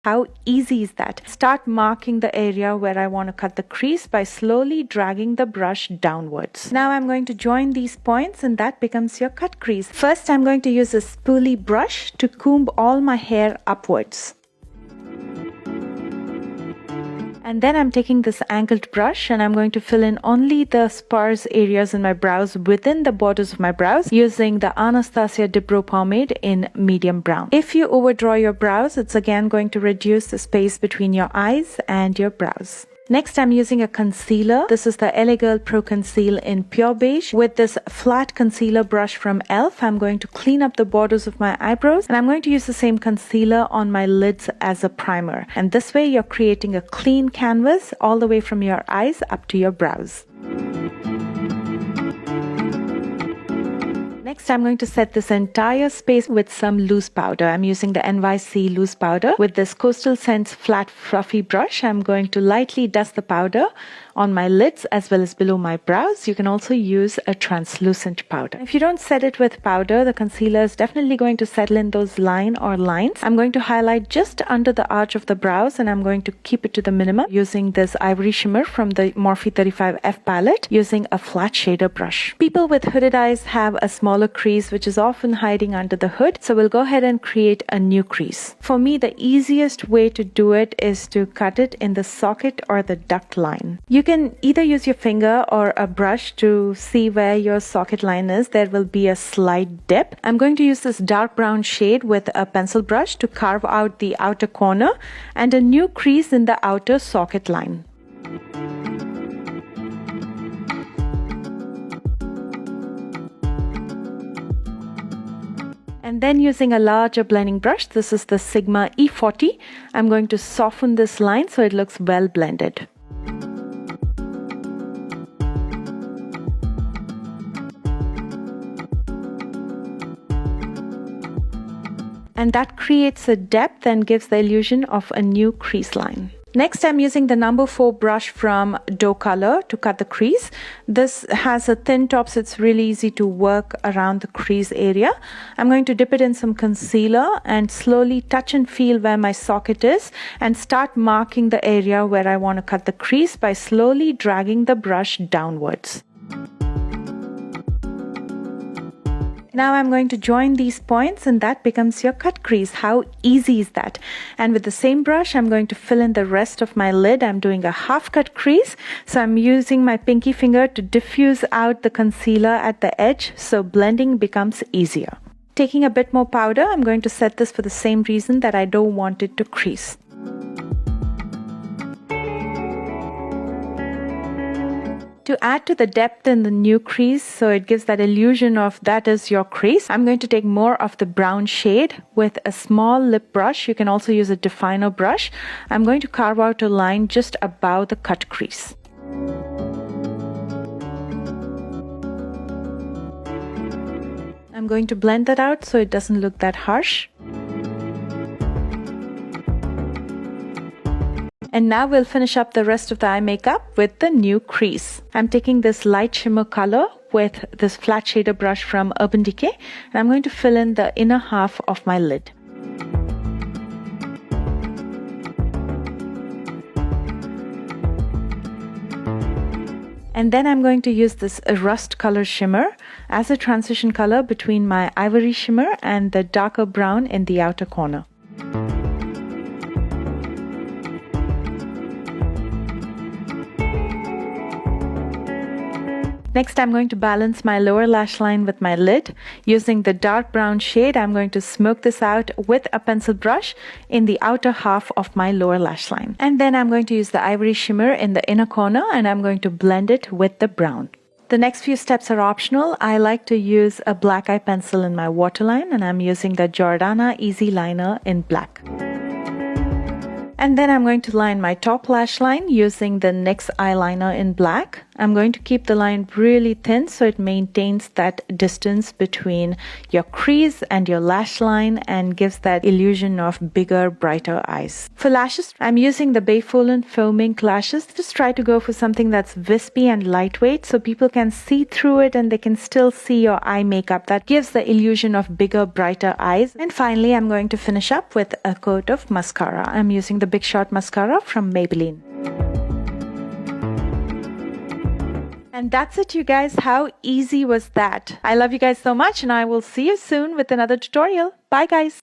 How easy is that? Start marking the area where I want to cut the crease by slowly dragging the brush downwards. Now I'm going to join these points and that becomes your cut crease. First I'm going to use a spoolie brush to comb all my hair upwards. And then I'm taking this angled brush and I'm going to fill in only the sparse areas in my brows within the borders of my brows using the Anastasia Dip Brow Pomade in medium brown. If you overdraw your brows, it's again going to reduce the space between your eyes and your brows. Next, I'm using a concealer. This is the LA Girl Pro Conceal in Pure Beige. With this flat concealer brush from e.l.f., I'm going to clean up the borders of my eyebrows and I'm going to use the same concealer on my lids as a primer. And this way, you're creating a clean canvas all the way from your eyes up to your brows. Next, I'm going to set this entire space with some loose powder. I'm using the NYC loose powder. With this Coastal Scents flat fluffy brush, I'm going to lightly dust the powder on my lids as well as below my brows. You can also use a translucent powder. If you don't set it with powder, the concealer is definitely going to settle in those lines. I'm going to highlight just under the arch of the brows and I'm going to keep it to the minimum using this ivory shimmer from the Morphe 35F palette using a flat shader brush. People with hooded eyes have a smaller crease which is often hiding under the hood, so we'll go ahead and create a new crease. For me, the easiest way to do it is to cut it in the socket or the duct line. You can either use your finger or a brush to see where your socket line is. There will be a slight dip. I'm going to use this dark brown shade with a pencil brush to carve out the outer corner and a new crease in the outer socket line. And then using a larger blending brush, this is the Sigma E40, I'm going to soften this line so it looks well blended. And that creates a depth and gives the illusion of a new crease line. Next, I'm using the number 4 brush from Dough Color to cut the crease. This has a thin top, so it's really easy to work around the crease area. I'm going to dip it in some concealer and slowly touch and feel where my socket is and start marking the area where I want to cut the crease by slowly dragging the brush downwards. Now I'm going to join these points and that becomes your cut crease. How easy is that? And with the same brush, I'm going to fill in the rest of my lid. I'm doing a half cut crease. So I'm using my pinky finger to diffuse out the concealer at the edge so blending becomes easier. Taking a bit more powder, I'm going to set this for the same reason that I don't want it to crease. To add to the depth in the new crease, so it gives that illusion of that is your crease, I'm going to take more of the brown shade with a small lip brush. You can also use a definer brush. I'm going to carve out a line just above the cut crease. I'm going to blend that out so it doesn't look that harsh. And now we'll finish up the rest of the eye makeup with the new crease. I'm taking this light shimmer color with this flat shader brush from Urban Decay and I'm going to fill in the inner half of my lid. And then I'm going to use this rust color shimmer as a transition color between my ivory shimmer and the darker brown in the outer corner. Next, I'm going to balance my lower lash line with my lid. Using the dark brown shade, I'm going to smoke this out with a pencil brush in the outer half of my lower lash line. And then I'm going to use the ivory shimmer in the inner corner and I'm going to blend it with the brown. The next few steps are optional. I like to use a black eye pencil in my waterline and I'm using the Jordana Easy Liner in black. And then I'm going to line my top lash line using the NYX eyeliner in black. I'm going to keep the line really thin so it maintains that distance between your crease and your lash line and gives that illusion of bigger, brighter eyes. For lashes, I'm using the Bayfolian Foaming Lashes. Just try to go for something that's wispy and lightweight so people can see through it and they can still see your eye makeup. That gives the illusion of bigger, brighter eyes. And finally, I'm going to finish up with a coat of mascara. I'm using the Big Shot Mascara from Maybelline. And that's it, you guys. How easy was that? I love you guys so much, and I will see you soon with another tutorial. Bye, guys.